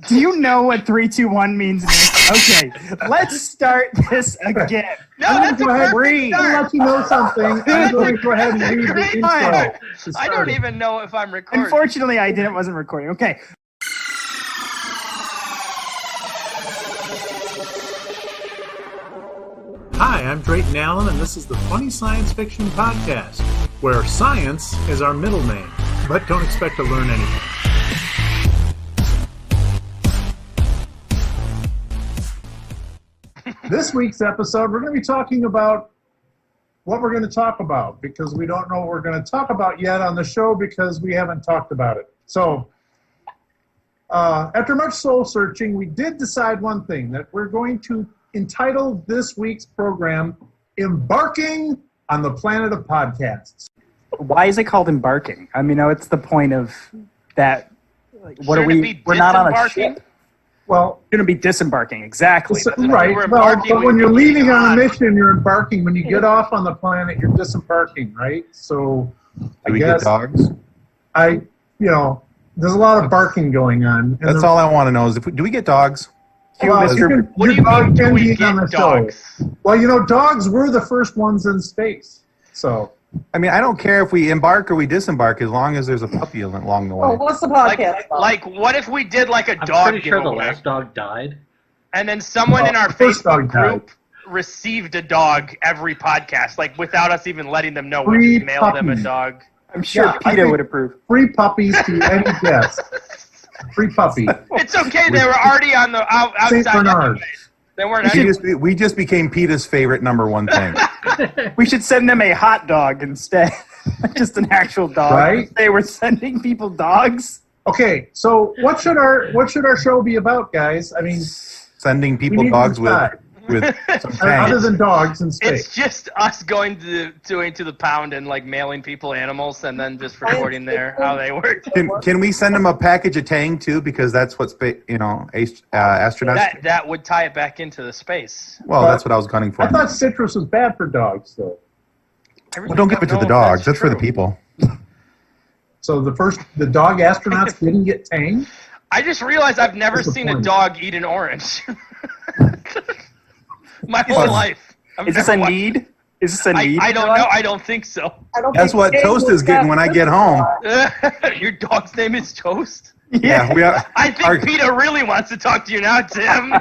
Do you know what 3, 2, 1 means? Okay, let's start this again. No, that's a perfect start. I'll let you know something. I'm going to go ahead and read the intro. I don't even know if I'm recording. Unfortunately, I wasn't recording. Okay. Hi, I'm Drayton Alan, and this is the Funny Science Fiction Podcast, where science is our middle name, but don't expect to learn anything. This week's episode, we're going to be talking about what we're going to talk about, because we don't know what we're going to talk about yet on the show because we haven't talked about it. So, after much soul searching, we did decide one thing, that we're going to entitle this week's program, Embarking on the Planet of Podcasts. Why is it called Embarking? I mean, it's the point of that. Like, what are Shouldn't we? it be We're not on a disembarking? ship. Well, We're going to be disembarking, exactly. right. we're Well, embarking, but when we you're can leaving leave on on. a mission, you're embarking. When you get off on the planet, you're disembarking, right? So, Do we get dogs? there's a lot of barking going on. And That's all I want to know is do we get dogs? Well, Mr. you can- What do your you dog mean, do can we be get on the show. dogs? Well, dogs were the first ones in space. So, I mean, I don't care if we embark or we disembark as long as there's a puppy along the way. Oh, what's the podcast about? Like, what if we did like a I'm dog pretty sure the giveaway, last dog died. and then someone in our the first Facebook dog died. group received a dog every podcast, like without us even letting them know. We Free just mailed them a puppy. dog. I'm sure Yeah, I PETA think- would approve. free puppies to any guest. Free puppy. It's okay. They were already on the outside. St. Bernard. Anyway. They weren't. We just became PETA's favorite number one thing. We should send them a hot dog instead. Just an actual dog. Right? They were sending people dogs. Okay, so what should our show be about, guys? I mean, Sending we people need dogs to with decide. some Other tanks. than dogs in space. It's just us going to the pound and like mailing people animals, and then just recording there how they work. Can we send them a package of Tang too? Because that's what astronauts. That would tie it back into the space. Well, that's what I was gunning for. I thought citrus was bad for dogs, though. Well, don't give it to the dogs. That's for the people. So the dog astronauts didn't get Tang? I just realized I've never What's the seen a point? dog eat an orange. My whole life. I've Is this never a watched- need? Is this a need? I don't know. I don't think so. I don't That's think what Jay Toast was is getting when I get home. Your dog's name is Toast? Yeah, we are. I think PETA really wants to talk to you now, Tim.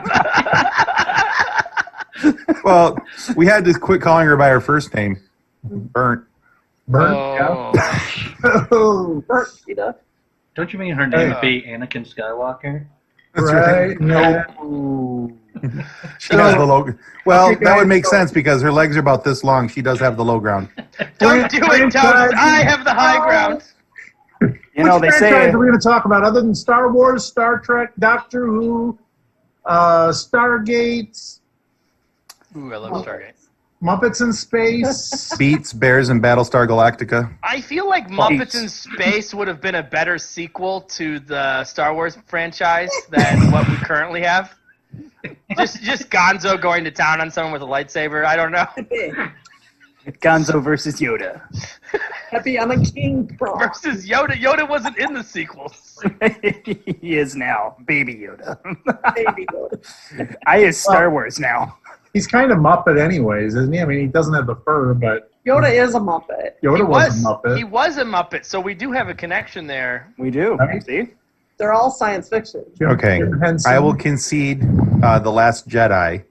Well, we had to quit calling her by her first name, Burnt. Burnt? Oh. Yeah. Oh, Bert, Peter. Don't you mean her name would be Anakin Skywalker? right. Yeah. She has the low. Well, Okay, that would guys, make so- sense because her legs are about this long. She does have the low ground. Don't do it, Toast. I have the high ground. You Which know, they say franchise are we going to talk about other than Star Wars, Star Trek, Doctor Who, Stargate, Ooh, I love Stargate. Muppets in Space? Beats, Bears, and Battlestar Galactica. I feel like Muppets in Space would have been a better sequel to the Star Wars franchise than what we currently have. Just Gonzo going to town on someone with a lightsaber. I don't know. Gonzo versus Yoda. Happy I'm a king, bro. Versus Yoda. Yoda wasn't in the sequels. He is now Baby Yoda. Baby Yoda. I is Star Wars now. He's kind of Muppet anyways, isn't he? I mean, he doesn't have the fur, but Yoda is a Muppet. Yoda was a Muppet. He was a Muppet, so we do have a connection there. We do. Right. See? They're all science fiction. Okay, Jim Henson. I will concede The Last Jedi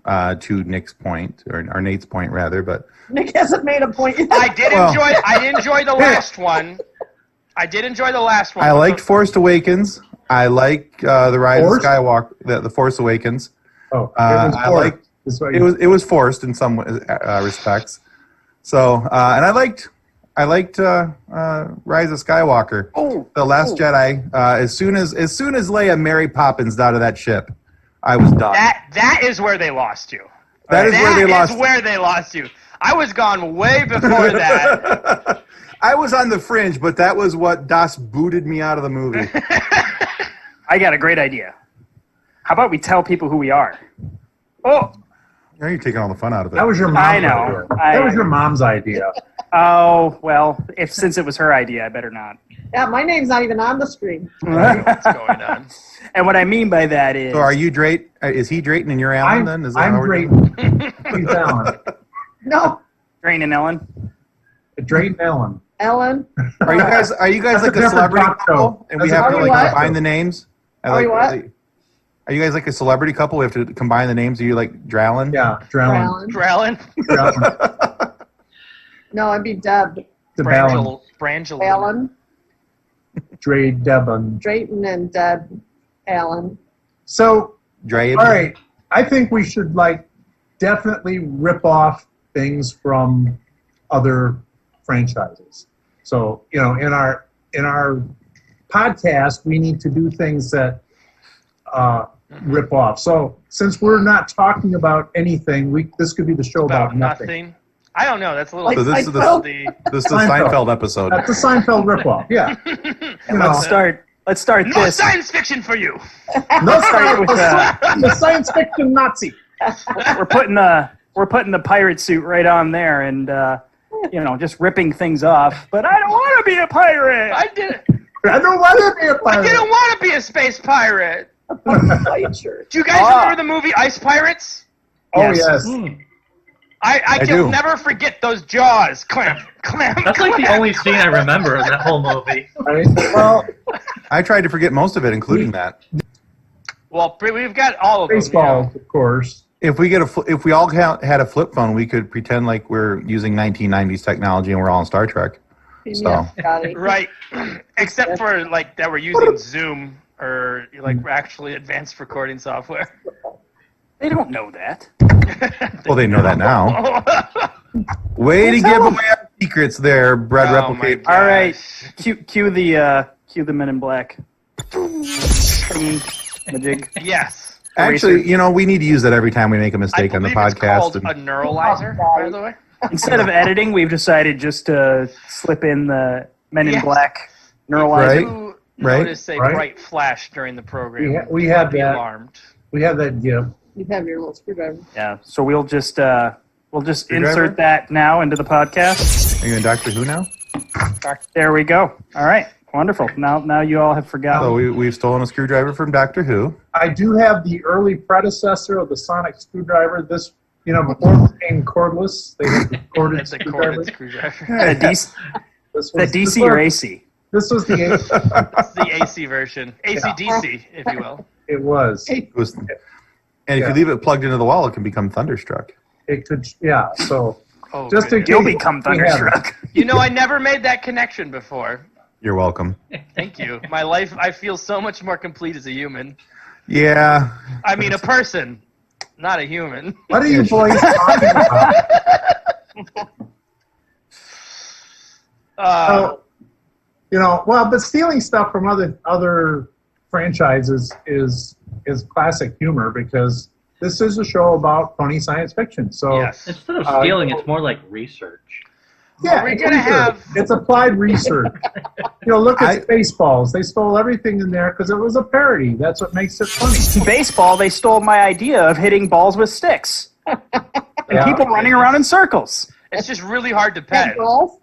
to Nick's point, or Nate's point rather, but Nick hasn't made a point yet. I did Well- enjoy the last one. I did enjoy the last one. I liked Force Awakens. I like The Rise Force? of Skywalker, the Force Awakens. Oh, I like it was forced in some respects. So and I liked Rise of Skywalker. The Last Jedi. As soon as Leia Mary Poppins out of that ship, I was done. that is where they lost you. That is where they lost. That is where they lost you. I was gone way before that. I was on the fringe, but that was what Das booted me out of the movie. I got a great idea. How about we tell people who we are? Oh, Now you're taking all the fun out of it. That was your mom's I know. idea. That was your mom's idea. Oh, well, since it was her idea, I better not. Yeah, my name's not even on the screen. What's going on? And what I mean by that is, So are you Drayton? Is he Drayton and you're Alan then? Is that I'm how we're doing? Drayton. He's Alan. No, Drayton Alan? Drayton Alan. Ellen. Are you guys That's like a a different celebrity talk couple? show. And we That's a have to different like talk combine show. the names? Are you what? Are you guys like a celebrity couple? We have to combine the names. Are you like Dralin? Yeah, Dralin. Ellen. Drallin? No, I'd be Deb. DeBalin. Brangelina. Alan. Dre Debon. Drayton and Deb. Alan. So, Dre. all right. I think we should like definitely rip off things from other franchises. So, in our podcast, we need to do things that rip off. So, since we're not talking about anything, this could be the show about nothing. I don't know. That's a little. So this is the Seinfeld? this is the Seinfeld. Seinfeld episode. That's a Seinfeld ripoff. Yeah. Let's start No this. science fiction for you. No start with, the science fiction Nazi. We're putting the pirate suit right on there, and just ripping things off. But I don't want to be a pirate. I didn't. I don't want to be a I pirate. didn't want to be a space pirate. White shirt. Do you guys remember the movie Ice Pirates? Oh, Yes. yes. I can do. never forget those jaws. Clam. That's like the only scene I remember in that whole movie. Right? Well, I tried to forget most of it, including that. Well, we've got all of them. baseball, of course. If we all had a flip phone, we could pretend like we're using 1990s technology and we're all in Star Trek. So. Yeah, Scotty. Right. Except for like that we're using Zoom or like actually advanced recording software. They don't know that. Well, they know that now. Way to give away our secrets there, Bread Oh, my Replicate. God. All right, cue the Men in Black. Majig. Yes. Actually, we need to use that every time we make a I mistake on the believe it's podcast. called a neuralizer, by the way. Instead of editing, we've decided just to slip in the Men in Yes. Black neuralizer. You Right. notice a Right. bright flash during the program. We do had not be that. alarmed. We have that gift. You have your little screwdriver. Yeah, so we'll just Screwdriver? insert that now into the podcast. Are you in Doctor Who now? There we go. All right, wonderful. Now you all have forgotten. So we've stolen a screwdriver from Doctor Who. I do have the early predecessor of the sonic screwdriver. This, before it became cordless, they had the corded It's a screwdriver. corded screwdriver. Yeah, This the was, DC or AC? This was the It's the AC version. AC/DC, if you will. It was. It was, and if Yeah. you leave it plugged into the wall, it can become thunderstruck. It could. Yeah. So Oh, just in goodness. case You'll become we have it. thunderstruck. I never made that connection before. You're welcome. Thank you. My life, I feel so much more complete as a human. Yeah. I mean, a person, not a human. What are you boys talking about? But stealing stuff from other franchises is classic humor because this is a show about funny science fiction. So Yes. Instead of stealing, it's more like research. yeah, We're it's gonna research. have- It's applied research. Look at Spaceballs. They stole everything in there because it was a parody. That's what makes it funny. Baseball, they stole my idea of hitting balls with sticks. And Yeah. people running around in circles. It's just really hard to pet. And golf.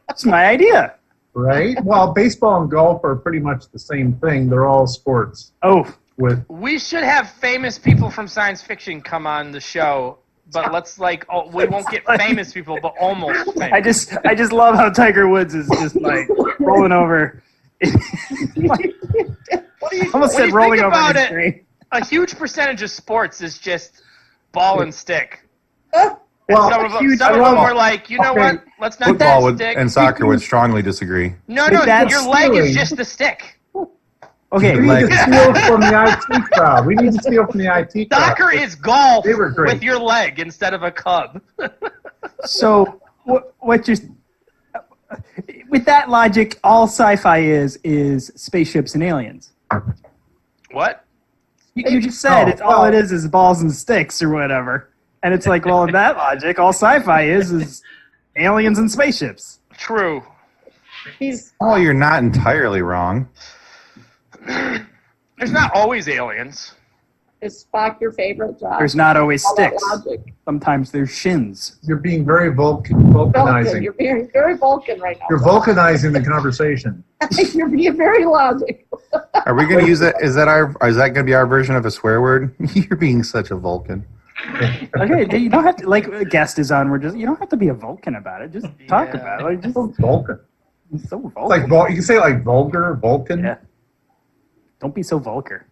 That's my idea. Right? Well, baseball and golf are pretty much the same thing. They're all sports Oh, with We should have famous people from science fiction come on the show, but we won't get famous people, but almost famous. I just love how Tiger Woods is just like rolling over. What are you Almost When said you rolling think over about his it- screen. A huge percentage of sports is just ball and stick. well, Some of them, huge- some I of love them it. are like, you know Okay. what? Let's not Football do stick. and soccer would strongly disagree. No, But that's your leg is stealing. just the stick. Okay, we need Like- to steal from the IT crowd. We need to steal from the IT crowd. Soccer is golf They were great. with your leg instead of a cub. so what you with that logic, all sci-fi is spaceships and aliens. What? You just said No, it's all well- it is balls and sticks or whatever, and it's like, well, in that logic, all sci-fi is aliens and spaceships. True. He's Oh, you're not entirely wrong. There's not always aliens. Is Spock your favorite job? There's not always All that sticks. logic. Sometimes there's shins. You're being very Vulcan. vulcanizing. You're being very Vulcan right now. You're vulcanizing the conversation. You're being very logical. Are we going to use that? Is that going to be our version of a swear word? You're being such a Vulcan. Okay, you don't have to, like, a guest is on. You don't have to be a Vulcan about it. Just talk Yeah. about it. Like, just Vulcan. so It's Vulcan. like you can say like vulgar, Vulcan. Yeah. Don't be so vulgar.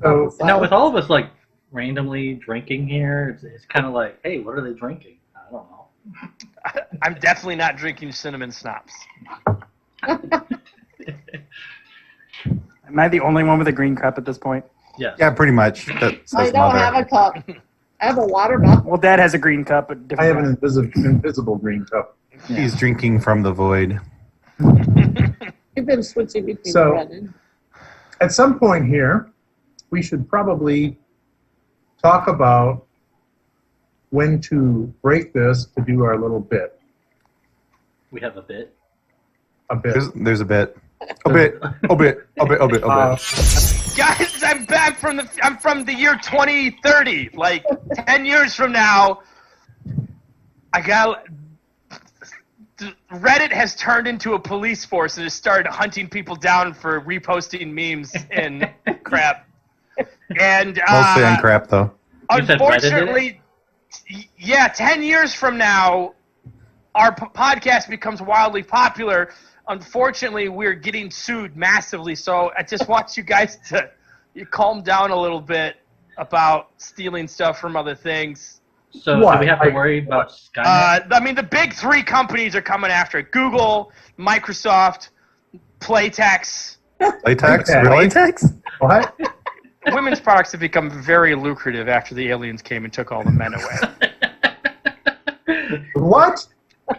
So Now, with all of us like randomly drinking here, it's kind of like, hey, what are they drinking? I don't know. I'm definitely not drinking cinnamon schnapps. Am I the only one with a green cup at this point? Yes. Yeah, pretty much. That I says don't mother. have a cup. I have a water bottle. Well, Dad has a green cup, but I different. have an invisible green cup. He's drinking from the void. You've been switching between So- Brennan. At some point here, we should probably talk about when to break this to do our little bit. We have a bit. A bit. There's a bit. A bit. A bit. A bit. A bit. A Uh, bit. Guys, I'm from the year 2030. Like 10 years from now, Reddit has turned into a police force and has started hunting people down for reposting memes and crap. And Mostly on crap, though. You said Reddit did it? unfortunately, yeah, 10 years from now, our podcast becomes wildly popular. Unfortunately, we're getting sued massively, so I just want you guys to calm down a little bit about stealing stuff from other things. So What? do we have to worry about Skynet? I mean, the big three companies are coming after it. Google, Microsoft, Playtex. Latex? Okay. Really? Latex? what? Women's products have become very lucrative after the aliens came and took all the men away. What?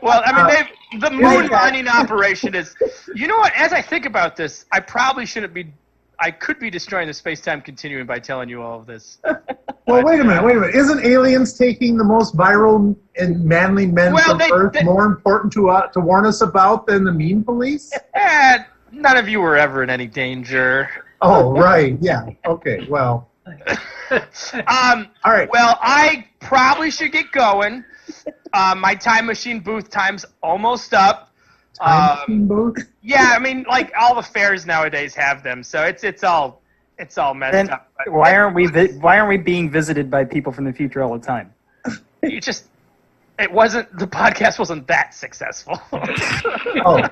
Well, I mean, the moon it- landing operation is. You know what? As I think about this, I probably shouldn't be. I could be destroying the space-time continuum by telling you all of this. Well, wait a minute. Isn't aliens taking the most viral and manly men Well, from Earth more important to warn us about than the mean police? None of you were ever in any danger. Oh, right. Yeah. Okay. Well. All right. Well, I probably should get going. My time machine booth time's almost up. Time machine booth? Yeah, I mean, like all the fairs nowadays have them, so it's all messed Then up. But why aren't we being visited by people from the future all the time? the podcast wasn't that successful. Oh.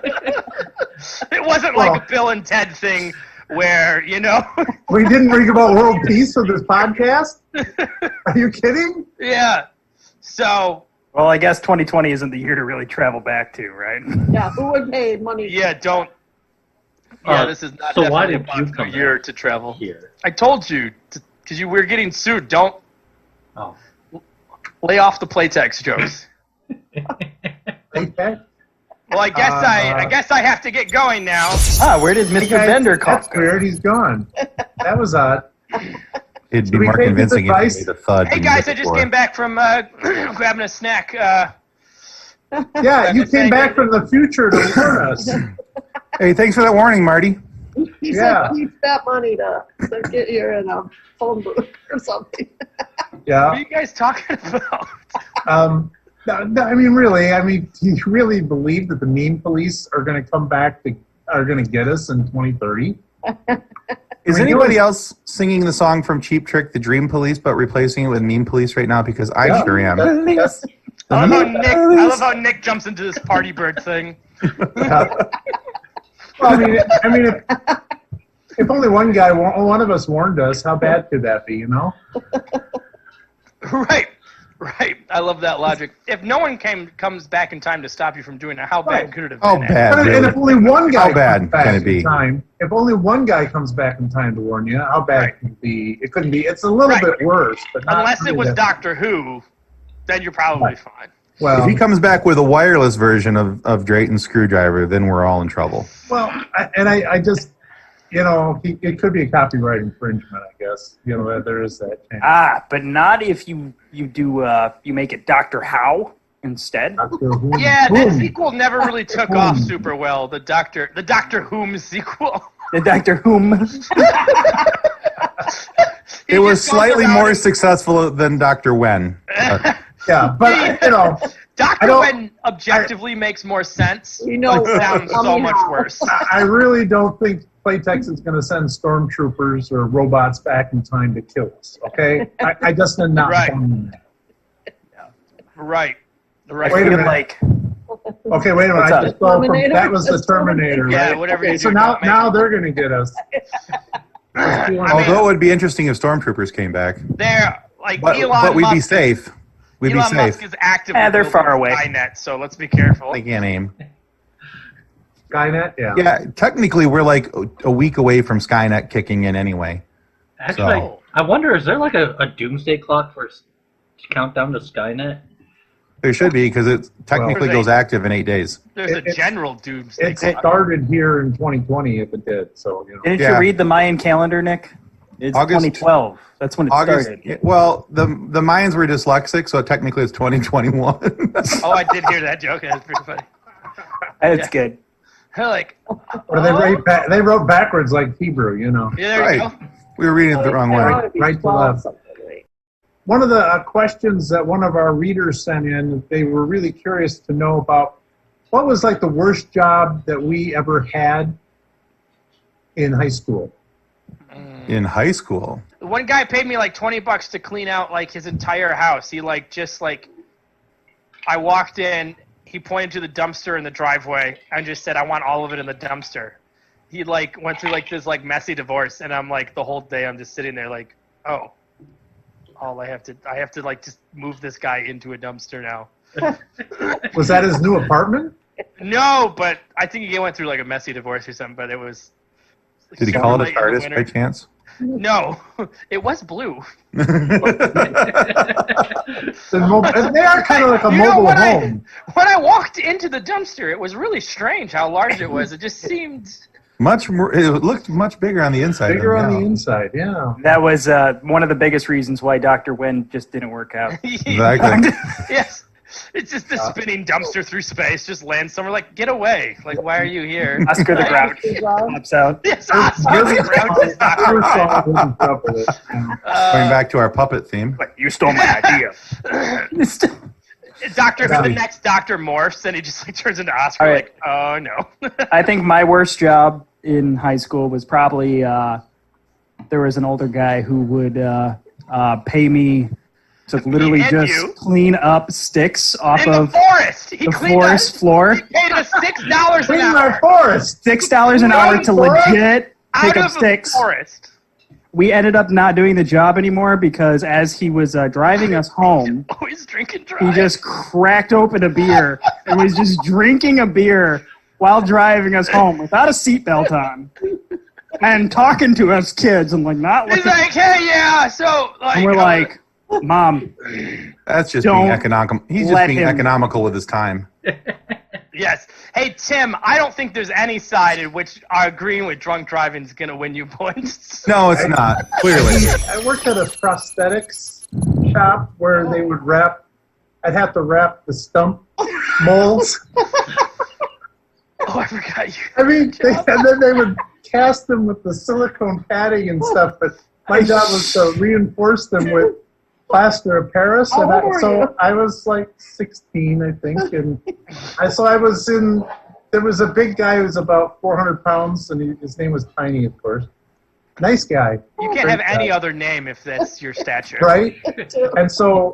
It wasn't like a Bill and Ted thing where, We didn't read about world peace with this podcast? Are you kidding? yeah. So, Well, I guess 2020 isn't the year to really travel back to, right? Yeah, who would pay money? yeah, don't. Yeah, this is not so why definitely a did you popular come year back to travel. Here. I told you, because we're getting sued. Don't Oh. lay off the Playtex jokes. Okay. Well, I guess I have to get going now. Ah, where did Mr. Bender call? That's weird. He's gone. That was odd. It'd be Should we more take his convincing if you advice? made a thud. Hey when you guys, hit I the just floor. came back from grabbing a snack. Yeah, you came back from the future to warn us. Hey, thanks for that warning, Marty. He Yeah. said keep that money to get you in a phone booth or something. What Yeah. are you guys talking about? No, I mean, really. I mean, do you really believe that the mean police are going to come back are going to get us in 2030? Is I mean, anybody else singing the song from Cheap Trick, The Dream Police, but replacing it with Mean Police right now? Because I Yeah. sure am. That's- I love how Nick jumps into this party bird thing. Well, I mean, if only one of us warned us, how bad could that be? You know? Right. I love that logic. If no one comes back in time to stop you from doing it, how bad Right. could it have How been? bad? And really? if only one guy How bad comes back can it be? in time, if only one guy comes back in time to warn you, how bad Right. can it be? It couldn't be. It's a little Right. bit worse, but not Unless it really was that- Doctor Who, then you're probably fine. Well, If he comes back with a wireless version of Drayton's screwdriver, then we're all in trouble. I just, it could be a copyright infringement, I guess. There is that chance. Ah, but not if you make it Dr. How instead. Doctor Who. Yeah, that Whom. sequel never really took off super well. The Doctor Whom sequel. The Doctor Whom. It was slightly more successful than Dr. Wen. Yeah, but you know, Dr. Wen objectively makes more sense. You know, but sounds tell so me much how. worse. I really don't think Playtex is going to send stormtroopers or robots back in time to kill us. Okay, I just am not. Right. buying that. Right. Wait a Feel minute. like Okay, wait a minute. What's I up? just saw from, Terminator? that was the Just Terminator, Yeah, right? whatever Okay, you so do, now don't make now it. they're going to get us. Although it would be interesting if stormtroopers came back. They're like But, Elon but we'd Musk. be safe. We'd Elon be safe. Musk is actively they're building far away. Skynet, so let's be careful. They can't aim. Skynet, yeah. Yeah, technically we're like a week away from Skynet kicking in anyway. Actually, So- I wonder, is there like a doomsday clock for countdown to Skynet? There should be because it technically Well, goes active in 8 days. There's a It- general doomsday It clock. started here in 2020 if it did, so, you know. Didn't Yeah. you read the Mayan calendar, Nick? It's August- 2012. That's when it started. Well, the Mayans were dyslexic, so technically it's 2021. Oh, I did hear that joke. That's pretty funny. It's good. They're like, Or they wrote backwards like Hebrew, you know. yeah, there Right. you go. We were reading it the wrong way. Right to left. One of the questions that one of our readers sent in, they were really curious to know about what was like the worst job that we ever had in high school. In high school. One guy paid me like $20 to clean out like his entire house. He like just like, I walked in, he pointed to the dumpster in the driveway and just said, I want all of it in the dumpster. He like went through like this like messy divorce, and I'm like the whole day I'm just sitting there like, oh, I have to like just move this guy into a dumpster now. Was that his new apartment? No, but I think he went through like a messy divorce or something. But it was. Did he super call it late a in the TARDIS winter. by chance? No, it was blue. They are kind of like a You know mobile what home. When I walked into the dumpster, it was really strange how large it was. It just seemed. Much more. It looked much bigger on the inside. Bigger than on the now. inside, yeah. That was one of the biggest reasons why Dr. Wen just didn't work out. Exactly. Yes. It's just a spinning dumpster through space, just lands somewhere. Like, get away! Like, why are you here? Oscar the Grouch pops out. Yes, Oscar the Grouch is Dr. Your Wen. song wouldn't up with it. Going back to our puppet theme. Like, you stole my idea. The next Doctor morphs, and he just like turns into Oscar. All right. Like, oh no. I think my worst job in high school was probably there was an older guy who would pay me to literally And just you? clean up sticks off In the of forest, he the cleaned forest us. floor. He paid us $6 an Clean hour my forest! $6 an hour to Forest? legit pick out up of sticks. the forest. We ended up not doing the job anymore because as he was driving us home, Always drinking he dry. just cracked open a beer and was just drinking a beer while driving us home without a seatbelt on and talking to us kids and like not He's looking. like, hey, yeah. So like, And we're like, Mom, That's just Don't being economical. He's just let being him- economical with his time. yes. Hey, Tim, I don't think there's any side in which agreeing with drunk driving is going to win you points. No, it's not. Clearly. I worked at a prosthetics shop where they would I'd have to wrap the stump molds. Oh, I forgot you. I mean, and then they would cast them with the silicone padding and stuff, but my job was to reinforce them with plaster of Paris. How And old were you? I was like 16, I think. And there was a big guy who was about 400 pounds, and his name was Tiny, of course. Nice guy. You can't have any other name if that's your stature. Right? And so,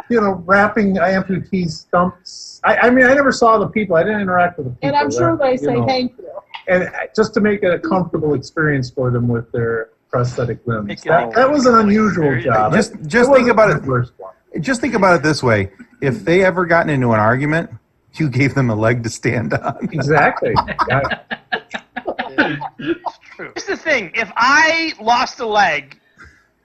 wrapping amputee stumps. I mean, I never saw the people. I didn't interact with the people. And I'm sure they say thank you. And just to make it a comfortable experience for them with their prosthetic limbs. Make it That was an unusual job. Just It think wasn't about the it. Worst one. Just think about it this way: if they ever gotten into an argument, you gave them a leg to stand on. Exactly. Yeah. True. Here's the thing. If I lost a leg,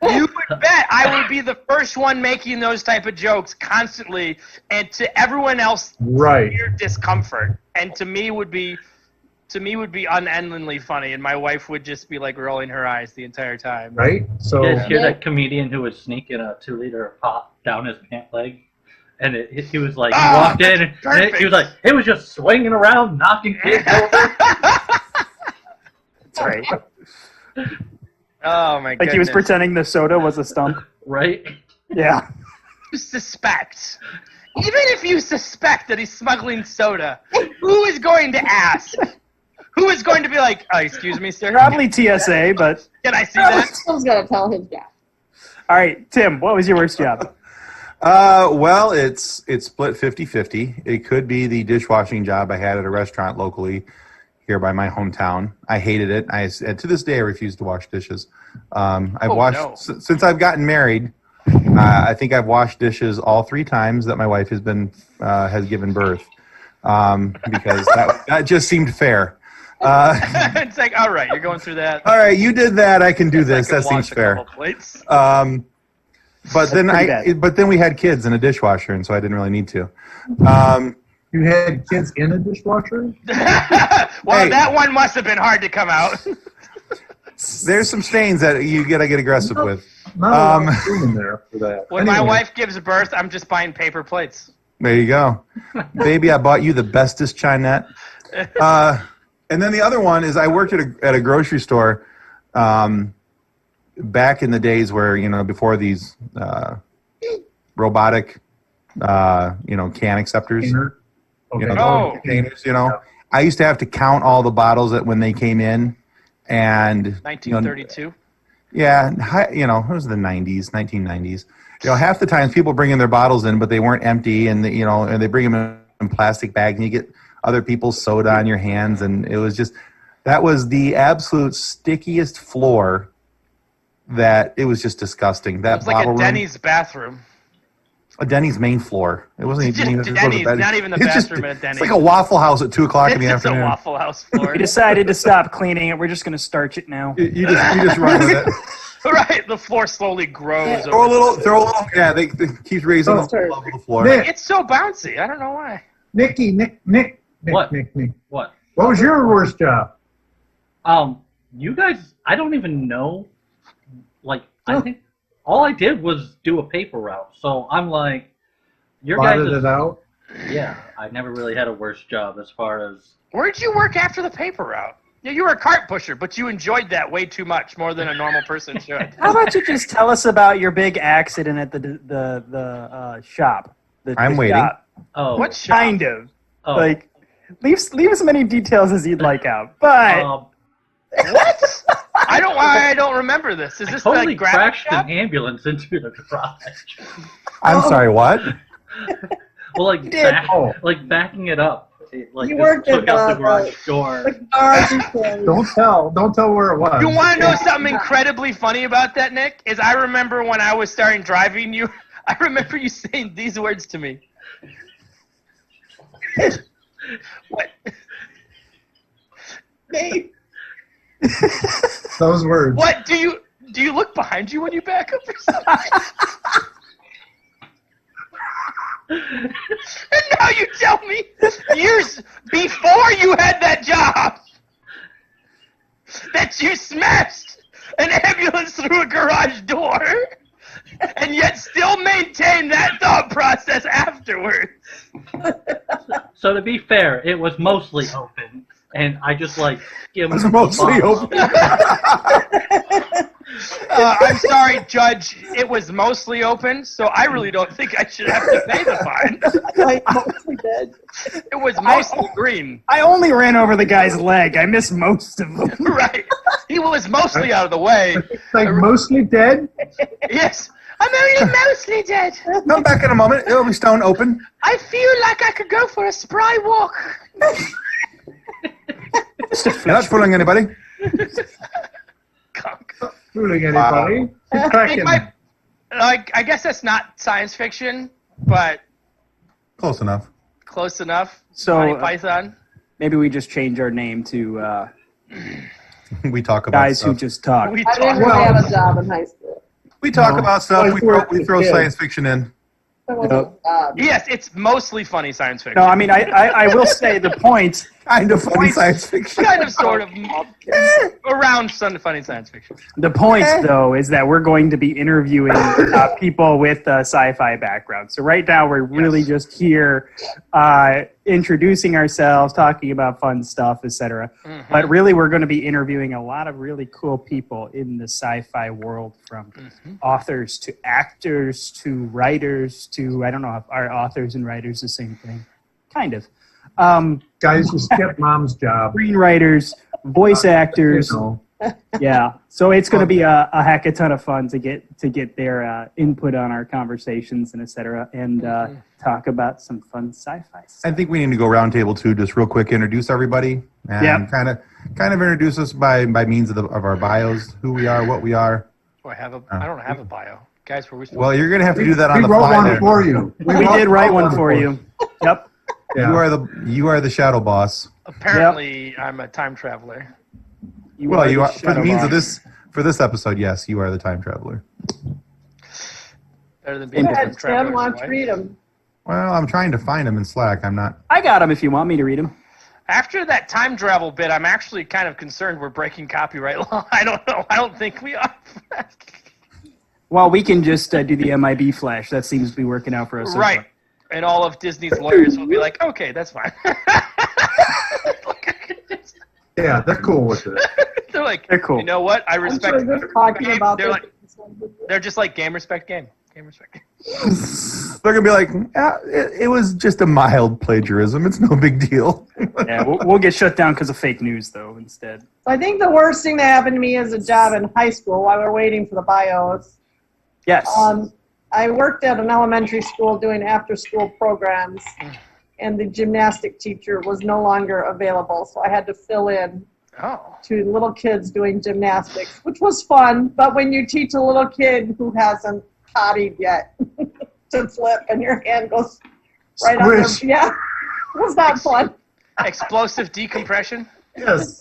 you would bet I would be the first one making those type of jokes constantly, and to everyone else, Right. sheer discomfort. And to me would be unendingly funny, and my wife would just be like rolling her eyes the entire time. Right? So, You guys hear that comedian who was sneaking a 2-liter of pop down his pant leg? And he was like, he walked in, and perfect. he was like, it was just swinging around, knocking kids over. That's right. Oh my goodness. Like he was pretending the soda was a stump. Right? Yeah. You suspect. Even if you suspect that he's smuggling soda, who is going to ask? Who is going to be like, excuse me, sir? Probably TSA, but Can I see that? Someone's got to tell his job. all right, Tim, what was your worst job? Well, it's split 50-50. It could be the dishwashing job I had at a restaurant locally here by my hometown. I hated it. To this day, I refuse to wash dishes. I've washed since I've gotten married. I think I've washed dishes all 3 times that my wife has given birth, because that just seemed fair. It's like, all right, you're going through that. All right, you did that. I can do this. I can That seems wash a fair. couple plates. But then we had kids and a dishwasher, and so I didn't really need to. You had kids in a dishwasher? Well, that one must have been hard to come out. There's some stains that you gotta get aggressive with. Not a lot of room in there for that. When my wife gives birth, I'm just buying paper plates. There you go. Baby, I bought you the bestest chinette. And then the other one is I worked at a grocery store back in the days where, before these robotic, can acceptors. Okay. Containers, I used to have to count all the bottles when they came in. And 1932. Yeah, it was the 90s, 1990s. Half the times people bring in their bottles in, but they weren't empty, and and they bring them in plastic bags, and you get other people's soda on your hands, and it was that was the absolute stickiest floor. That it was just disgusting. That It was like a Denny's bathroom. A Denny's main floor. It wasn't even Denny's, not even the bathroom at a Denny's. It's like a Waffle House at 2:00 in the It's afternoon. a Waffle House floor. We decided to stop cleaning it. We're just going to starch it now. You just run with it. Right, the floor slowly grows. Throw a little. Yeah, they keep raising the level of the floor. Nick. It's so bouncy. I don't know why. Nick. What? Nick. What? What was your worst job? You guys, I don't even know. I think all I did was do a paper route. So I'm like, your guys. Blotted it out? Yeah, I never really had a worse job as far as. Where'd you work after the paper route? Yeah, you were a cart pusher, but you enjoyed that way too much, more than a normal person should. How about you just tell us about your big accident at the shop? I'm waiting. Shop. Oh. What shop? Kind of. Oh. Like, leave as many details as you'd like out. But What? I don't remember this. Is this totally like graphic crashed shop? an ambulance into the garage. I'm sorry, what? Well, did. Backing it up. You worked took at out the the garage door. Don't tell where it was. You want to know something incredibly funny about that, Nick? Is I remember when I was starting driving you, I remember you saying these words to me. What? Those words. What do you look behind you when you back up or something? And now you tell me years before you had that job that you smashed an ambulance through a garage door and yet still maintain that thought process afterwards. So to be fair, it was mostly open, and I just skimmed. It's mostly open. I'm sorry, Judge. It was mostly open, so I really don't think I should have to pay the fine. Mostly dead. It was mostly green. I only ran over the guy's leg. I missed most of them. Right. He was mostly out of the way. Like mostly dead? Yes. I'm only mostly dead. Come back in a moment. It'll be stone open. I feel like I could go for a spry walk. You're not fooling anybody. Fooling anybody? Keep cracking. I guess that's not science fiction, but Close enough. close enough. So, Monty Python. Maybe we just change our name to We talk about guys stuff. who just talk. We I didn't talk. really have a job in high school. We talk about stuff. Well, We throw yeah. science fiction in. That wasn't a job. Yes, it's mostly funny science fiction. No, I mean, I will say the point. Kind of funny science fiction. Kind of, sort of, around some funny science fiction. The point, though, is that we're going to be interviewing people with sci-fi backgrounds. So right now, we're really just here introducing ourselves, talking about fun stuff, etc. Mm-hmm. But really, we're going to be interviewing a lot of really cool people in the sci-fi world, from authors to actors to writers to, I don't know if are authors and writers the same thing? Kind of. Guys who skip mom's job. Screenwriters, voice actors. You know. Yeah, so it's going to be a heck of a ton of fun to get their input on our conversations and etc. and talk about some fun sci-fi stuff. I think we need to go roundtable too, just real quick, introduce everybody, and kind of introduce us by means of our bios, who we are, what we are. Oh, I don't have a bio, guys. Were we supposed Well, you're gonna have to do that on We the wrote fly. one there. for you. We did write one for you. Yep. Yeah. You are the shadow boss. Apparently, I'm a time traveler. Well, you the are, for the shadow means of boss. this episode. Yes, you are the time traveler. Better than being Go a ahead, time traveler. Tim. Why don't you read them? Well, I'm trying to find him in Slack. I'm not. I got them if you want me to read them. After that time travel bit, I'm actually kind of concerned we're breaking copyright law. I don't know. I don't think we are. Well, we can just do the MIB flash. That seems to be working out for us. So Right. far. And all of Disney's lawyers will be like, okay, that's fine. Yeah, they're cool with it. They're like, They're cool. you know what? I I'm respect sure they're talking game. about They're this. like, they're just like game respect game. Game respect game. They're gonna be like, it was just a mild plagiarism. It's no big deal. Yeah, we'll get shut down because of fake news, though, instead. So I think the worst thing that happened to me is a job in high school while we were waiting for the bios. Yes. I worked at an elementary school doing after-school programs, and the gymnastic teacher was no longer available, so I had to fill in Oh. to little kids doing gymnastics, which was fun. But when you teach a little kid who hasn't pottied yet to flip, and your hand goes right on their, Squish. yeah, it was not fun. Explosive decompression? Yes.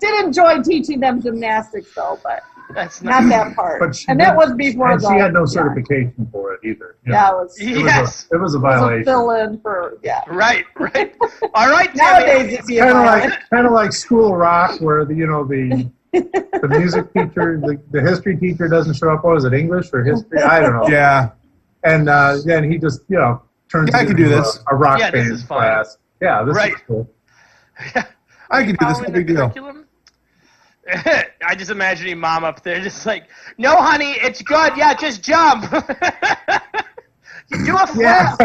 Did enjoy teaching them gymnastics though, but That's not not. that part. But she And that did- was before And the. she had no yeah. certification for it either. Yeah, it was. Yes. It was a It was a violation. fill-in for Right, right. All right, Timmy. nowadays. It'd be a violation. Kind of like School Rock, where the music teacher, the history teacher doesn't show up. What was it, English or history? I don't know. Yeah. And then he just turns. Yeah, I can into do this. A rock Yeah, this band is fine. class. Yeah, this Right. is cool. I can do this. Follow No in big the deal. curriculum? I just imagining mom up there just like, no, honey, it's good. Yeah, just jump. You do a flip. Yeah.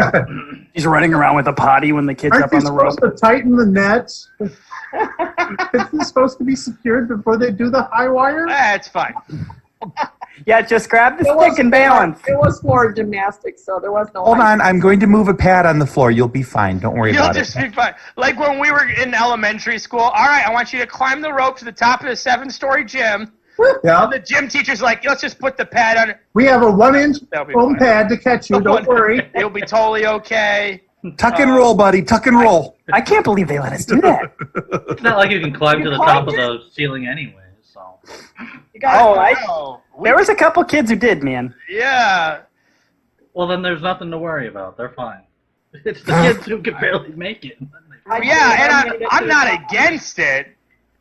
He's running around with a potty when the kid's Aren't up they on the rope. supposed to tighten the nets? Isn't it supposed to be secured before they do the high wire? It's fine. Yeah, just grab the It was stick and balance. It was floor gymnastics, so there was no. Hold height. on. I'm going to move a pad on the floor. You'll be fine. Don't worry You'll about just it. be fine. Like when we were in elementary school. All right, I want you to climb the rope to the top of the 7-story gym. Yeah. The gym teacher's like, let's just put the pad on it. We have a 1-inch That'll be foam fine. pad to catch you. Don't worry. It'll be totally okay. Tuck and roll, buddy. Tuck and roll. I can't believe they let us do that. It's not like you can climb to the top of the ceiling anyway, so. You guys, Oh, Wow. there was a couple kids who did, man. Yeah. Well, then there's nothing to worry about. They're fine. It's the kids who can barely make it. Yeah, and I'm not against it,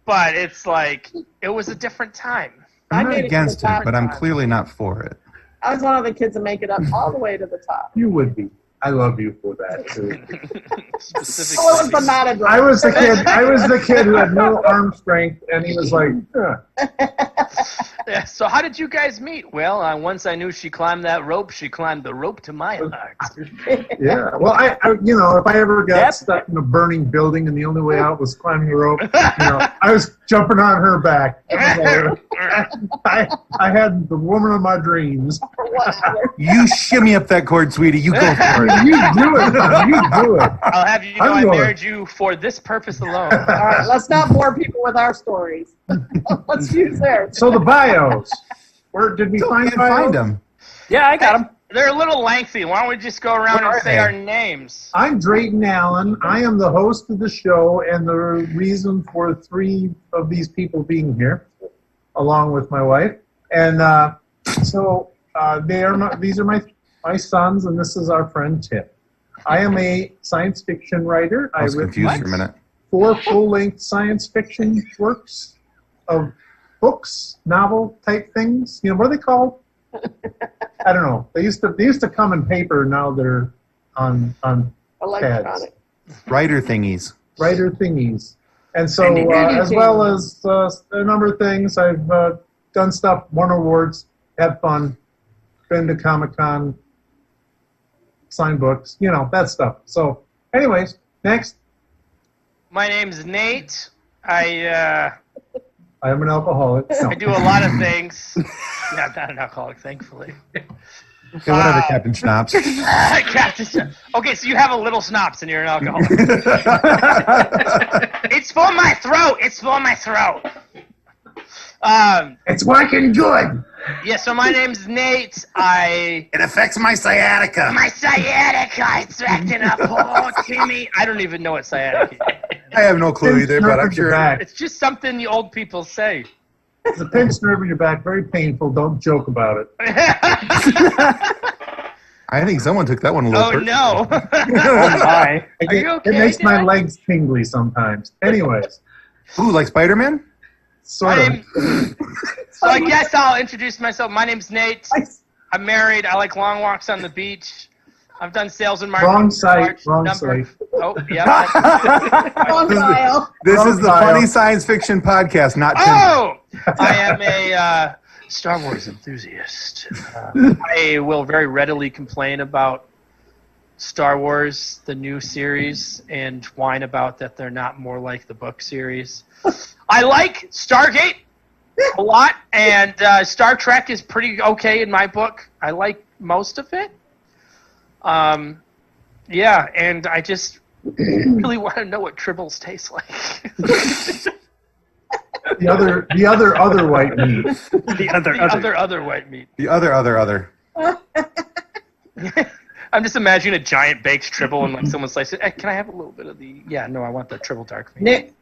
but it's like, it was a different time. I I'm not made it to against the it, top but I'm time. clearly not for it. I was one of the kids that make it up all the way to the top. You would be. I love you for that too. Specifically. Oh, it was the knotted rope. I was the kid who had no arm strength, and he was like, Yeah, so how did you guys meet? Well, once I knew she climbed that rope, she climbed the rope to my heart. yeah. Well, I if I ever got Yep. stuck in a burning building and the only way out was climbing the rope, I was jumping on her back. I had the woman of my dreams. Or whatever. You shimmy up that cord, sweetie. You go for it. You do it. Man. You do it. I'll have you know I'm I going. married you for this purpose alone. All right, let's not bore people with our stories. Let's use theirs. So the bios. Where did we Still find can't find bios? him. Yeah, I got them. They're a little lengthy. Why don't we just go around Where and are say they? our names? I'm Drayton Alan. I am the host of the show and the reason for 3 of these people being here, along with my wife. And these are my sons, and this is our friend Tim. I am a science fiction writer. I was wrote confused for a minute. 4 full-length science fiction works of books, novel type things. What are they called? I don't know. They used to come in paper. Now they're on pads. Electronic. Writer thingies. Writer thingies. And so, Handy dandy as well as a number of things, I've done stuff, won awards, had fun, been to Comic-Con, signed books, that stuff. So, anyways, next. My name's Nate. I am an alcoholic. No. I do a lot of things. Yeah, I'm not an alcoholic, thankfully. Okay, whatever, Captain Schnapps. Captain Schnapps. Okay, so you have a little schnapps and you're an alcoholic. It's for my throat. It's for my throat. It's working good. Yeah, so my name's Nate. It affects my sciatica. My sciatica, it's acting up. Oh, Timmy. I don't even know what sciatica is. I have no clue either, but I'm sure. It's just something the old people say. It's a pinched nerve in your back, very painful. Don't joke about it. I think someone took that one a little Oh, personal. no. Hi. Are you okay, It makes my Dad? legs tingly sometimes. Anyways, Ooh, like Spider-Man? sort My of. name- So I guess I'll introduce myself. My name's Nate. I'm married. I like long walks on the beach. I've done sales and marketing. Wrong for a site, large wrong number- site. Oh, yeah. Wrong dial. This is the Profile. Funny Science Fiction Podcast, not Tim. Oh! I am a Star Wars enthusiast. I will very readily complain about Star Wars, the new series, and whine about that they're not more like the book series. I like Stargate a lot, and Star Trek is pretty okay in my book. I like most of it. Yeah, and I just really want to know what tribbles taste like. The other white meat. The other white meat. The other. I'm just imagining a giant baked tribble and like someone slices it. Hey, can I have a little bit of the? Yeah, no, I want the tribble dark meat.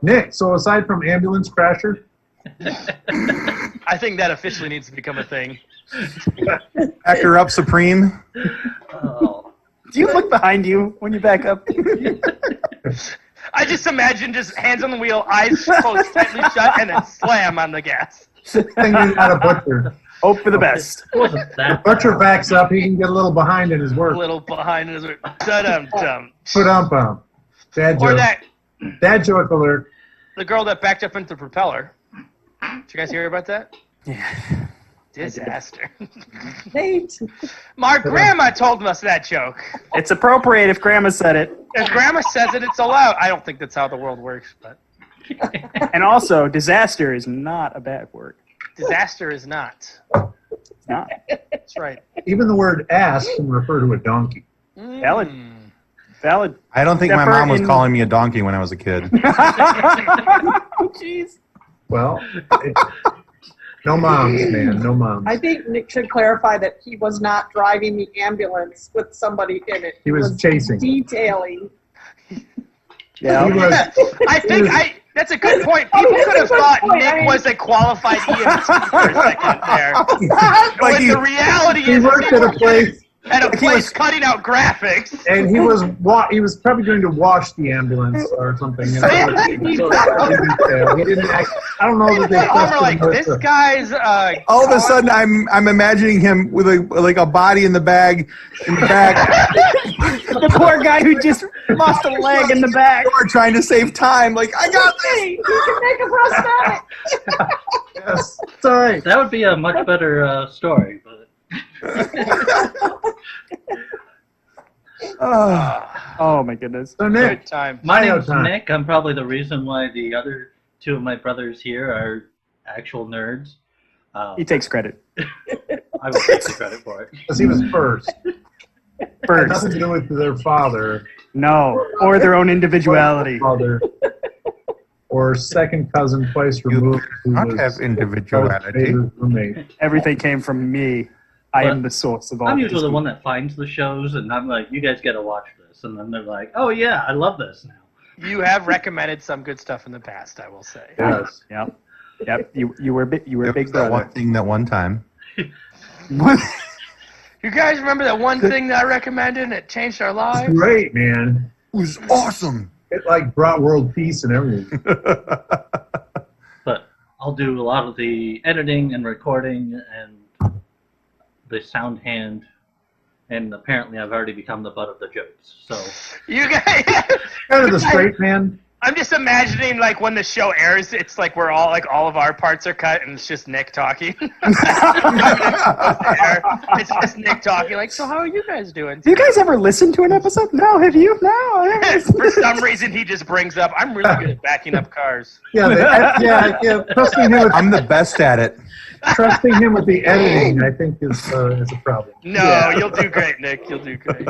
Nick, so aside from ambulance crasher, I think that officially needs to become a thing. Backer up Supreme. Oh. Do you look behind you when you back up? I just imagine just hands on the wheel, eyes closed, tightly shut, and then slam on the gas. thing is not a butcher. Hope for the best. It wasn't that. Butcher backs up, he can get a little behind in his A work. little behind his dum. Put on. Dad Or joke. that Dad joke alert. the girl that backed up into the propeller. Did you guys hear about that? Yeah. Disaster. Nate. My grandma told us that joke. It's appropriate if Grandma said it. If grandma says it, it's allowed. I don't think that's how the world works, but And also, disaster is not a bad word. disaster is not. It's not. That's right. Even the word ass can refer to a donkey. Valid. Mm. Valid. I don't think my Except for mom was in- calling me a donkey when I was a kid. Oh, jeez. Well, no moms, man, no moms. I think Nick should clarify that he was not driving the ambulance with somebody in it. He was chasing. Detailing. Yeah. He was, I think that's a good point. People could have thought Nick was a qualified EMT for a second there. Like But he- the reality he is worked at a place, cutting out graphics. and he was probably going to wash the ambulance or something. You know? He didn't act, I don't know that they I'm trusted like, him with this the- guy's All of a sudden, I'm imagining him with a body in the bag in the back. The poor guy who just lost a leg in the back. We're trying to save time. Like, I got this. Hey, you can make a prosthetic. Yes, it's all right. That would be a much better story. But Oh, my goodness. So Nick, good time. my I know name's time. Nick. I'm probably the reason why the other two of my brothers here are actual nerds. He takes credit. I will take the credit for it. because he was first. Had First. nothing to do with their father. No. Or their own individuality. Father. Or second cousin twice removed. who Not was have individuality. Vader's roommate. Everything came from me. I am the source of all I'm this. usually the one that finds the shows, and I'm like, you guys got to watch this. And then they're like, oh, yeah, I love this now. You have recommended some good stuff in the past, I will say. Yes. Yep. Yep. You were a big It was that brother. one thing that one time. You guys remember that one thing that I recommended and it changed our lives? Great, man. It was awesome. It like brought world peace and everything. But I'll do a lot of the editing and recording and the sound hand and apparently I've already become the butt of the jokes. So You guys, Kind of the straight man. I'm just imagining like when the show airs, it's like we're all like all of our parts are cut and it's just Nick talking. It's just Nick talking like, so how are you guys doing? Do you guys ever listen to an episode? No, have you? No. I haven't. For some reason, he just brings up, I'm really good at backing up cars. Yeah. I'm the best at it. Trusting him with the editing, I think, is a problem. No, you'll do great, Nick. You'll do great.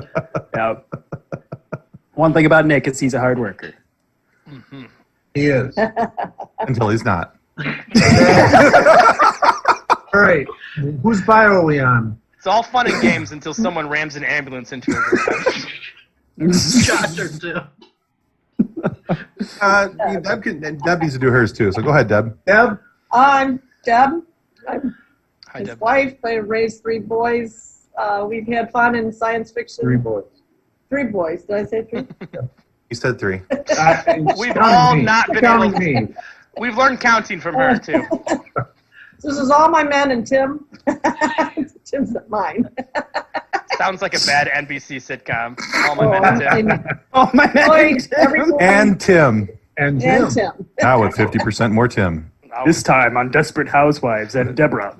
Yeah. One thing about Nick is he's a hard worker. Mm-hmm. He is. Until he's not. All right. Whose bio are we on? It's all fun and games until someone rams an ambulance into a garage. Josh or two. Deb needs to do hers too. So go ahead, Deb. Deb? I'm Deb. I'm Hi, his Deb. wife. I raised 3 boys. We've had fun in science fiction. 3 boys. 3 boys. Did I say 3? You said 3. We've all not been able Counting me. We've learned counting from her, too. This is all my men and Tim. Tim's not mine. Sounds like a bad NBC sitcom. All my men and Tim. Oh, my Boy, every boy And Tim. And Jim. and Tim. Now with 50% more Tim. This time on Desperate Housewives and Deborah.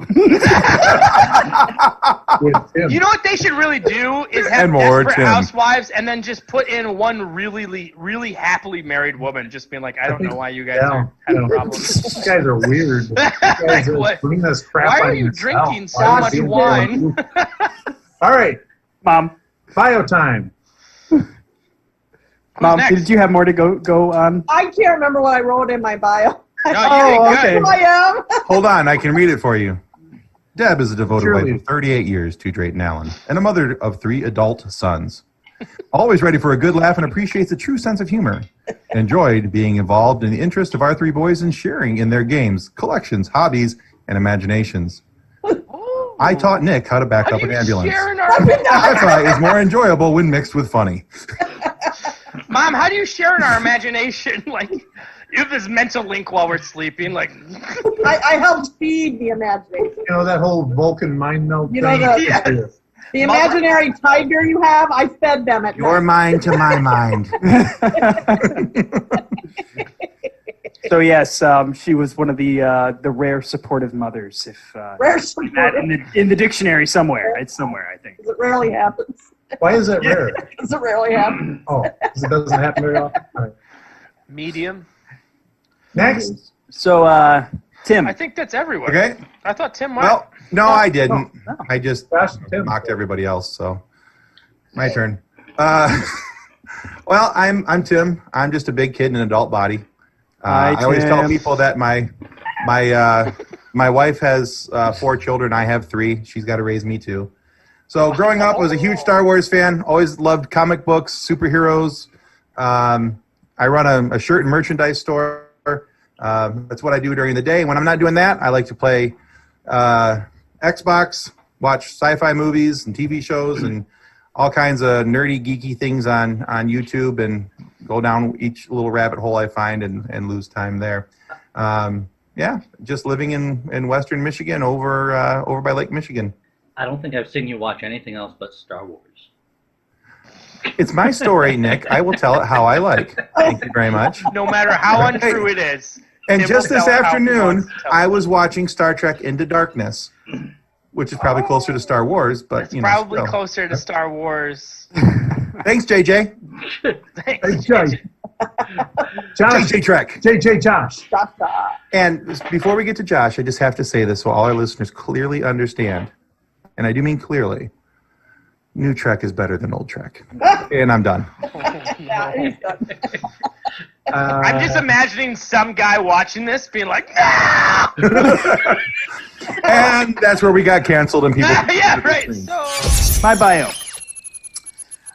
With Tim. You know what they should really do is have And more Desperate Tim. Housewives and then just put in one really happily married woman just being like, I don't know why you guys are having problems. These guys are weird. These guys are What? putting this crap Why on are you yourself. drinking so Why are much you wine? All right. Mom, Bio time. Mom, next? did you have more to go on? I can't remember what I wrote in my bio. No, you Oh, did okay. good. I am. Hold on, I can read it for you. Deb is a devoted Surely. wife of 38 years to Drayton Alan and a mother of 3 adult sons. Always ready for a good laugh and appreciates a true sense of humor. Enjoyed being involved in the interest of our 3 boys and sharing in their games, collections, hobbies, and imaginations. Oh. I taught Nick how to back How up do an you ambulance. share in our Sci-fi is more enjoyable when mixed with funny. Mom, how do you share in our imagination? Like, you have this mental link while we're sleeping. Like, I helped feed the imagination. You know that whole Vulcan mind melt You know thing? the- The imaginary tiger you have, I fed them at Your night. mind to my mind. So yes, she was one of the rare supportive mothers. If Rare that support. in the dictionary somewhere, it's somewhere I think. It rarely happens. Why is that rare? It rarely happens. Oh, 'cause it doesn't happen very often. All right. medium. Next. So Tim, I think that's everywhere. Okay? I thought Tim might. Well, no, I didn't. No. I just Josh, Tim. mocked everybody else, so my turn. Well, I'm Tim. I'm just a big kid in an adult body. Hi, I always tell Tim. people that my wife has 4 children. I have 3. She's got to raise me too. So growing up, I was a huge Star Wars fan. Always loved comic books, superheroes. I run a shirt and merchandise store. That's what I do during the day. When I'm not doing that, I like to play Xbox, watch sci-fi movies and TV shows and all kinds of nerdy, geeky things on YouTube and go down each little rabbit hole I find and lose time there. Yeah, just living in Western Michigan over by Lake Michigan. I don't think I've seen you watch anything else but Star Wars. It's my story, Nick. I will tell it how I like. Thank you very much. No matter how untrue it is. And Tim just will this tell it how he afternoon, wants to tell it. I was watching Star Trek Into Darkness, which is probably closer to Star Wars, but It's you know. probably still. closer to Star Wars. Thanks, JJ. Thanks. Hey, Josh. Josh. JJ Trek. JJ Josh. Shaka. And before we get to Josh, I just have to say this so all our listeners clearly understand, and I do mean clearly, new Trek is better than old Trek. And I'm done. Yeah, he's done. I'm just imagining some guy watching this being like, no! And that's where we got canceled and people. Yeah, right. So, my bio.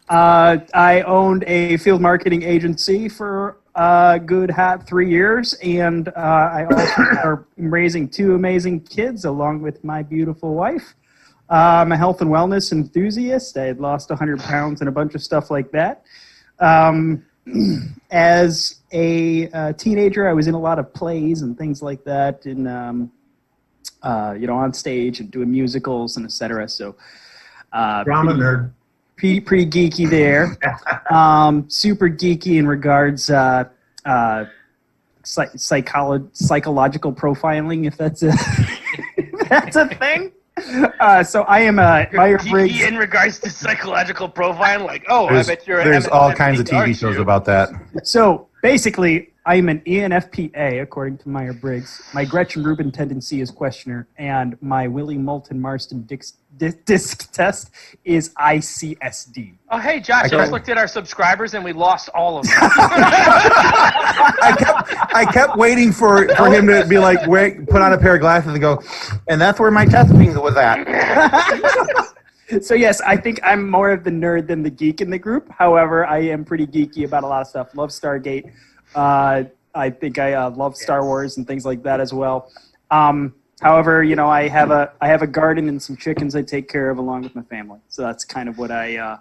I owned a field marketing agency for a good 3 years, and I also am raising 2 amazing kids along with my beautiful wife. I'm a health and wellness enthusiast. I had lost 100 pounds and a bunch of stuff like that. As a teenager, I was in a lot of plays and things like that, and on stage and doing musicals and etc. So Drama nerd. Pretty geeky there. Super geeky in regards psychological profiling, if that's a that's a thing. So I am Myers-Briggs in regards to psychological profiling. Like, I bet you're. There's all kinds of MSNBC, TV shows about that. So basically, I am an ENFPA, according to Myers-Briggs. My Gretchen Rubin tendency is questioner, and my Willie Moulton Marston disc test is ICSD. Oh, hey, Josh, I just looked at our subscribers, and we lost all of them. I kept waiting for him to be like, put on a pair of glasses and go, and that's where my testing was at. So yes, I think I'm more of the nerd than the geek in the group. However, I am pretty geeky about a lot of stuff. Love Stargate. I think I love Star Wars and things like that as well. However, I have a garden and some chickens I take care of along with my family. So that's kind of what I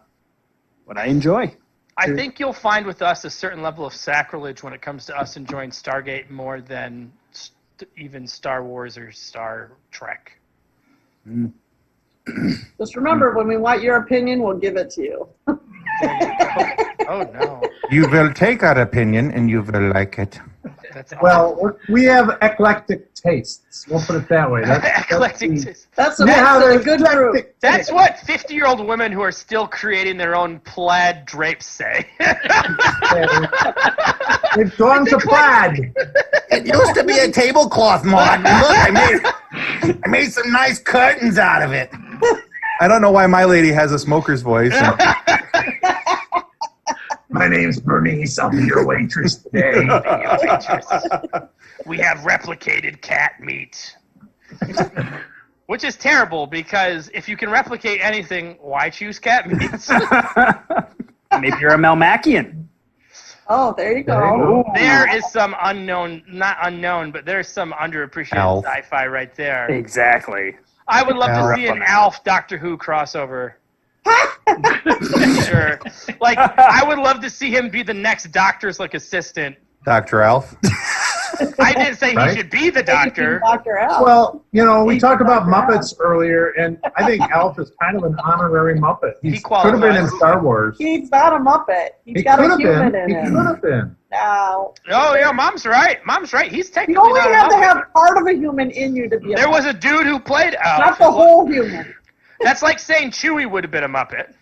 enjoy. I think you'll find with us a certain level of sacrilege when it comes to us enjoying Stargate more than even Star Wars or Star Trek. Just remember, when we want your opinion, we'll give it to you. Oh, no. You will take our opinion and you will like it. That's Well, we have eclectic tastes. We'll put it that way. eclectic. That's a good group. That's what 50-year-old women who are still creating their own plaid drapes say. They've gone to plaid. It used to be a tablecloth mod. Look, I made some nice curtains out of it. I don't know why my lady has a smoker's voice. My name's Bernice. I'll be your waitress today. We have replicated cat meat. Which is terrible, because if you can replicate anything, why choose cat meat? Maybe you're a Melmacian. Oh, there you go. There is some not unknown, but there's some underappreciated sci-fi right there. Exactly. I would love to see an Alf Doctor Who crossover. Sure. Like, I would love to see him be the next Doctor's assistant. Dr. Alf. I didn't say he should be the Doctor. Dr. Al. Well, we talked about Muppets earlier, and I think Alf is kind of an honorary Muppet. He could have been in Star Wars. He's not a Muppet. He's got a human in He him. could have been. No. Oh, yeah, Mom's right. He's You technically only not a have to Muppet. have part of a human in you to be a There Muppet. was a dude who played Alf. Not the whole human. That's like saying Chewie would have been a Muppet.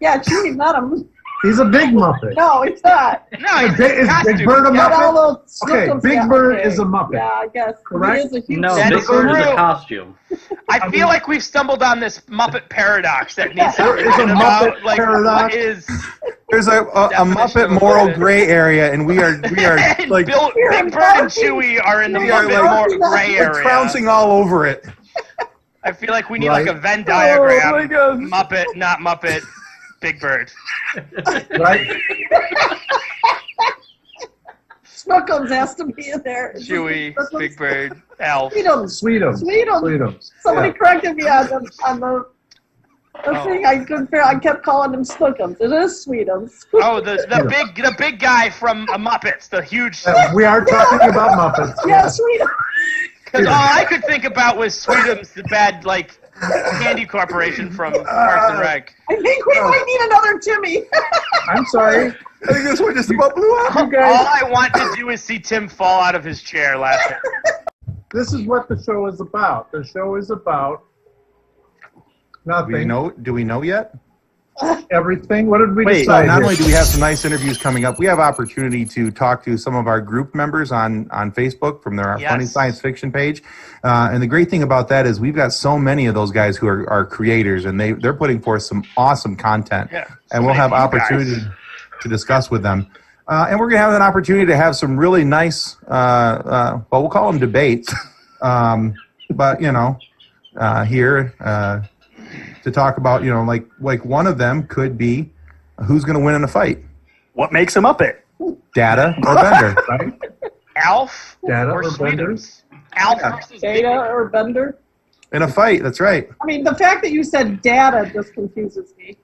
Yeah, Chewie's not a... He's a big Muppet. No, he's not. No, he's Is Big Bird a Got all Muppet? those Okay, snookums Big got- Bird okay. is a Muppet. Yeah, I guess. Correct? He is a human. No, That's Big Bird is true. a costume. I feel like we've stumbled on this Muppet paradox that needs to be There is a written about. Muppet Like, paradox. what is... There's a Definition Muppet of a moral Muppet. gray area, and we are And like Big Bird and Chewie are in the We are Muppet like- more gray we're area. trouncing all over it. I feel like we need Right. like a Venn diagram. Oh, my God. Muppet, not Muppet, Big Bird. Right? Snookums has to be in there. Chewie, Snookums. Big Bird, Elf. Sweetums. Sweetums. Sweetums. Somebody Yeah. corrected me on the thing. I couldn't figure. I kept calling them Snookums. It is Sweetums. Oh, the big guy from Muppets, the huge. We are talking about Muppets. Yeah, Sweetums. Because all I could think about was Sweetums, the bad candy corporation from Parks and Rec. I think we might need another Timmy. I'm sorry. I think this one just about blew up. You All guys, I want to do is see Tim fall out of his chair laughing. this is what the show is about. The show is about nothing. Do we know yet? Everything. What did we Wait, decide? Not here? only do we have some nice interviews coming up, we have opportunity to talk to some of our group members on Facebook from their Yes. Funny Science Fiction page. And the great thing about that is we've got so many of those guys who are creators, and they're putting forth some awesome content. Yeah, and we'll have opportunity to discuss with them. And we're going to have an opportunity to have some really nice, we'll call them debates, but, here to talk about, like one of them could be who's going to win in a fight, What makes him up it? Data or Bender. Right? Alf Data or or Bender? Sweetums? Alf versus Big Data Bird. or Bender? In a fight, that's right. I mean, the fact that you said data just confuses me.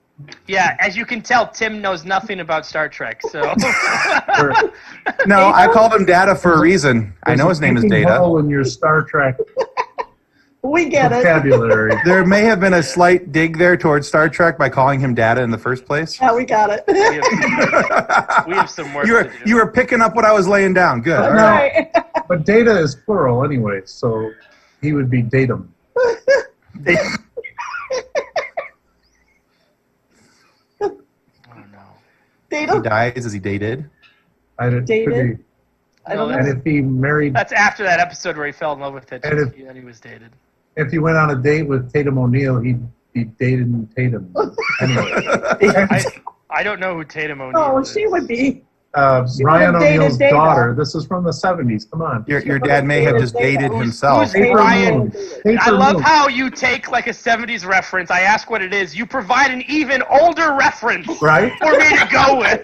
Yeah, as you can tell, Tim knows nothing about Star Trek, so... No, I called him Data for a reason. I know his name is There's a Data. hole in your Star Trek. We get it. vocabulary. There may have been a slight dig there towards Star Trek by calling him Data in the first place. Yeah, we got it. We have some work You to do. were picking up what I was laying down. Good. All No. right. Right. But data is plural anyway, so he would be datum. Oh no. He Data? dies. Is he dated? Could Dated? be. I don't And know. if he married, That's after that episode where he fell in love with And Hitchens and he was dated. if he went on a date with Tatum O'Neal, he'd be dating Tatum. Anyway, I don't know who Tatum O'Neal Oh, is. she would be. She Ryan would've dated O'Neal's Data. daughter. This is from the 70s. Come on. Your dad may have just dated Who's- himself. who's Paper Ryan? Moon. I Paper love Moon. how you take like a 70s reference. I ask what it is. You provide an even older reference Right? for me to go with.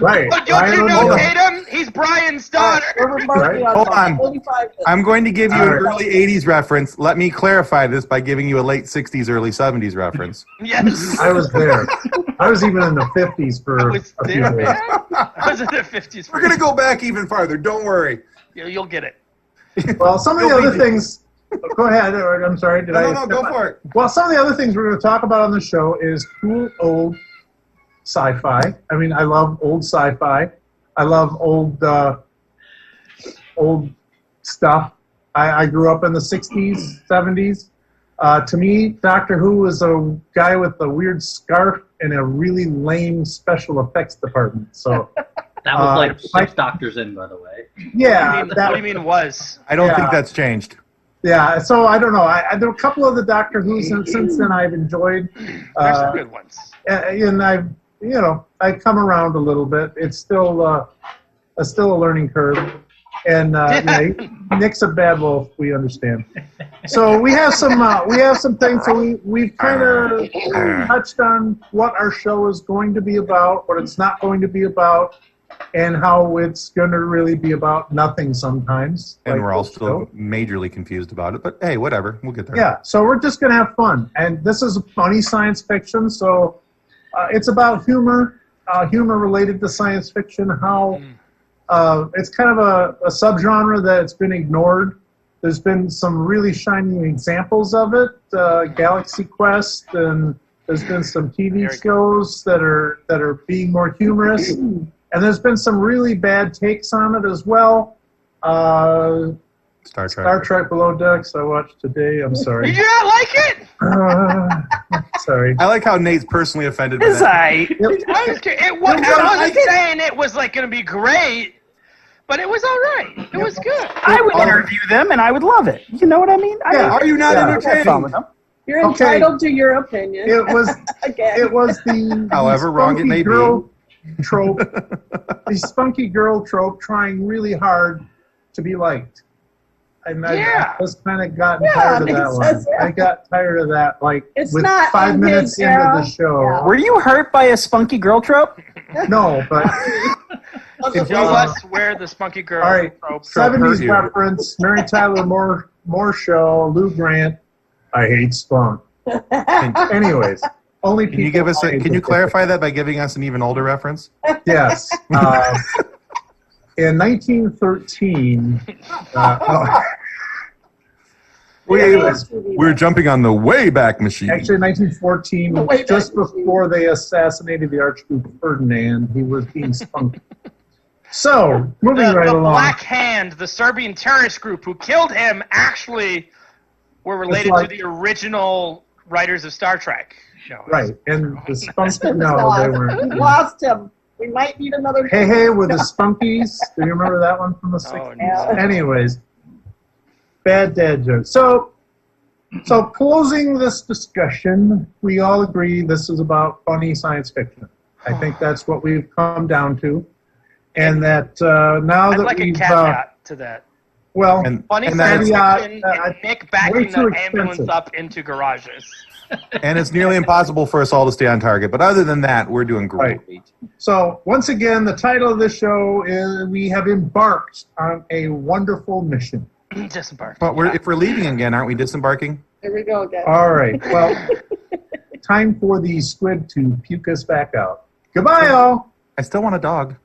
Right. But don't you Ryan know O'Neal. Tatum? He's Brian's daughter. We're embarking Right. Hold on. 45 I'm going to give you All an right. early 80s reference. Let me clarify this by giving you a late 60s, early 70s reference. Yes. I was there. I was even in the 50s I for was a few there, days. man. I was in the 50s. We're going to go back even farther. Don't worry. You'll get it. Well, some of the You'll other be- things. Go ahead. I'm sorry. Did I? No, go for it. Well, some of the other things we're going to talk about on the show is cool old sci-fi. I mean, I love old sci-fi. I love old stuff. I grew up in the 60s, 70s. To me, Doctor Who is a guy with a weird scarf and a really lame special effects department. So, That was like Mike- 6 doctors in, by the way. yeah. What do you mean was? I don't Yeah. think that's changed. Yeah, so I don't know. There are a couple of the Doctor Who's since then I've enjoyed. There's some good ones. And I've come around a little bit. It's still a learning curve. And Nick's a bad wolf. We understand. So we have some things. So we've kind of touched on what our show is going to be about, what it's not going to be about, and how it's going to really be about nothing sometimes. And like we're all this still show. majorly confused about it. But hey, whatever. We'll get there. Yeah, so we're just going to have fun. And this is a funny science fiction, so it's about humor related to science fiction, how it's kind of a subgenre that's been ignored. There's been some really shining examples of it, Galaxy Quest, and there's been some TV shows that are being more humorous. And there's been some really bad takes on it as well. Star Trek. Star Trek Below Decks I watched today. I'm sorry. Did you not like it? Sorry. I like how Nate's personally offended by Is that. I? I wasn't saying it was like going to be great, but it was all right. It was good. I would interview them and I would love it. You know what I mean? Yeah. Are you not Yeah. I'd have fun entertained? with them. You're Okay. entitled to your opinion. It was Again. it was the However wrong it spunky may be. girl trope, the spunky girl trope, trying really hard to be liked. And Yeah. I just kind of got Yeah, tired of it that says one. that. I got tired of that. Like It's with not 5 in minutes his into era. the show. Yeah. Were you hurt by a spunky girl trope? No, but Doesn't Show mean- us where the spunky girl all right. trope. 70s hurt you. reference. Mary Tyler Moore show. Lou Grant. I hate spunk. Anyways, only people. Can you give us? find Can you it clarify that by giving us an even older reference? Yes. In 1913, We're jumping on the Wayback Machine. actually 1914, The Wayback just Machine. before they assassinated the Archduke Ferdinand, he was being spunky. So, moving The right along. Black Hand, the Serbian terrorist group who killed him, actually were related like- to the original writers of Star Trek. No, Right, and the spunky, no, No, they we weren't. lost him. We might need another. Hey, with the Spunkies. Do you remember that one from the 60s? no. Anyways, bad dad jokes. So closing this discussion, we all agree this is about funny science fiction. I think that's what we've come down to. And that now I'd that like a we've, caveat to that. well, And, Funny and, science that's, fiction uh, and Nick way backing too the ambulance expensive. up into garages. and it's nearly impossible for us all to stay on target. But other than that, we're doing great. so once again, the title of this show is We Have Embarked on a Wonderful Mission. Disembark. But if we're leaving again, aren't we disembarking? Here we go again. All right, well, time for the squid to puke us back out. Goodbye, all. I still want a dog.